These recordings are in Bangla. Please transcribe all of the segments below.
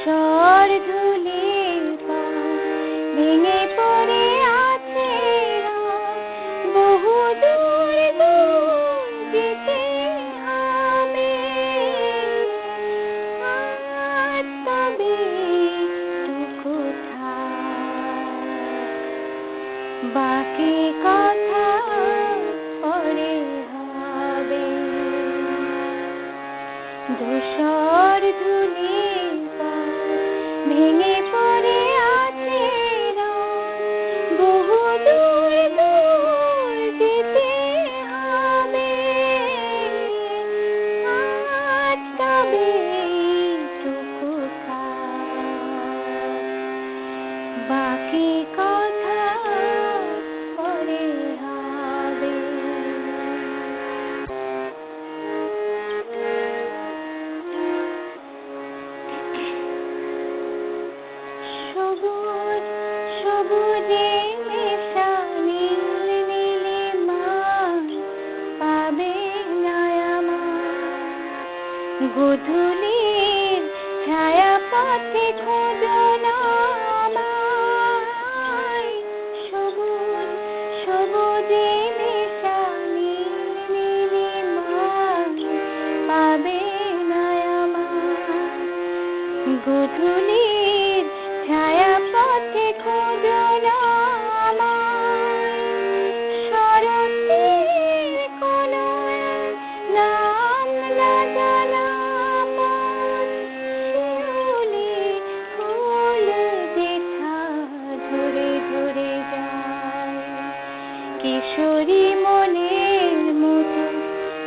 ধূসর ধূলির পথ ভেঙে পড়ে আছে বহু দূর দূর যেতে হবে আজ তবে টুকু থাক বাকি কথা পরে হবে ধূসর ধূলির পথ ভেঙে পড়ে আছে বহু দূর দূর যেতে হবে আজ তবে টুকু থাক বাকি কথা পরে হবে সবুজ সবুজে মেশা নীল নীলিমার পাবে না আমার গোধূলির ছায়া পথে খোঁজো না আমায় সবুজ সবুজে মেশা নীল নীলিমার পাবে না আমার গোধূলির ছায়া পথে খোঁজো না আমায় শরতের কোনো নাম না জানা পথ শিউলি ফুল যেথা ধরে ধরে যায় কিশোরী মনের মতো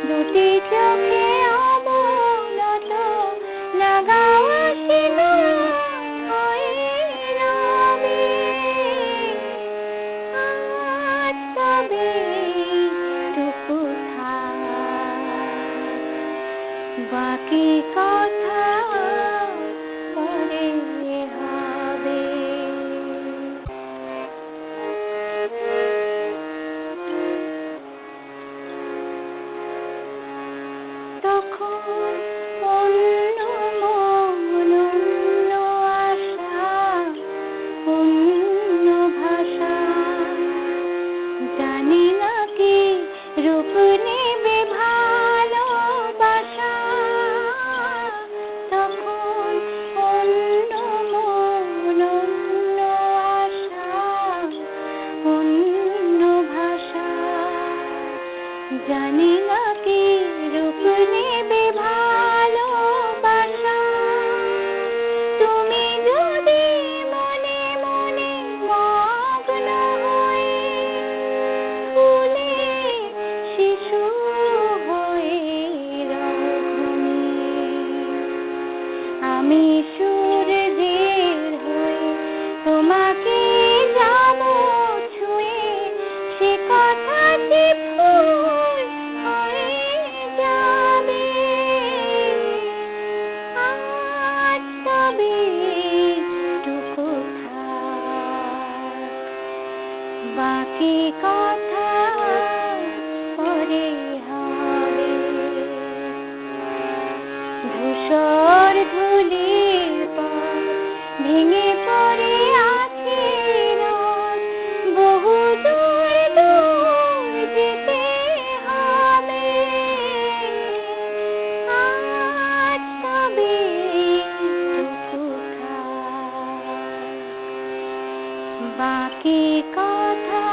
দুটি চোখে অবনত লাগাওয়া সিঁদুর হয়ে রবে আজ তবে টুকু থাক বাকি কথা পরে হবে তখন অন্য মন অন্য আশা অন্য ভাষা জানি না কি রূপ নেবে ভালোবাসা তখন অন্য মন অন্য আশা অন্য ভাষা জানি না কি রূপ নেবে ভালোবাসা তুমি যদি মনে মনে মগ্ন হয়ে ফুলে শিশু হয়ে রও ঘুমিয়ে আমি সূর্যের হয়ে তোমাকে যাব ছুঁয়ে সে কথা যে ফুল হয়ে যাবে আজ তবে টুকু থাক বাকি কথা পরে হবে ধূসর ধূলির পথ ভেঙে পড়ে আছে বহু দূর দূর যেতে হবে আজ তবে টুকু থাক বাকি কথা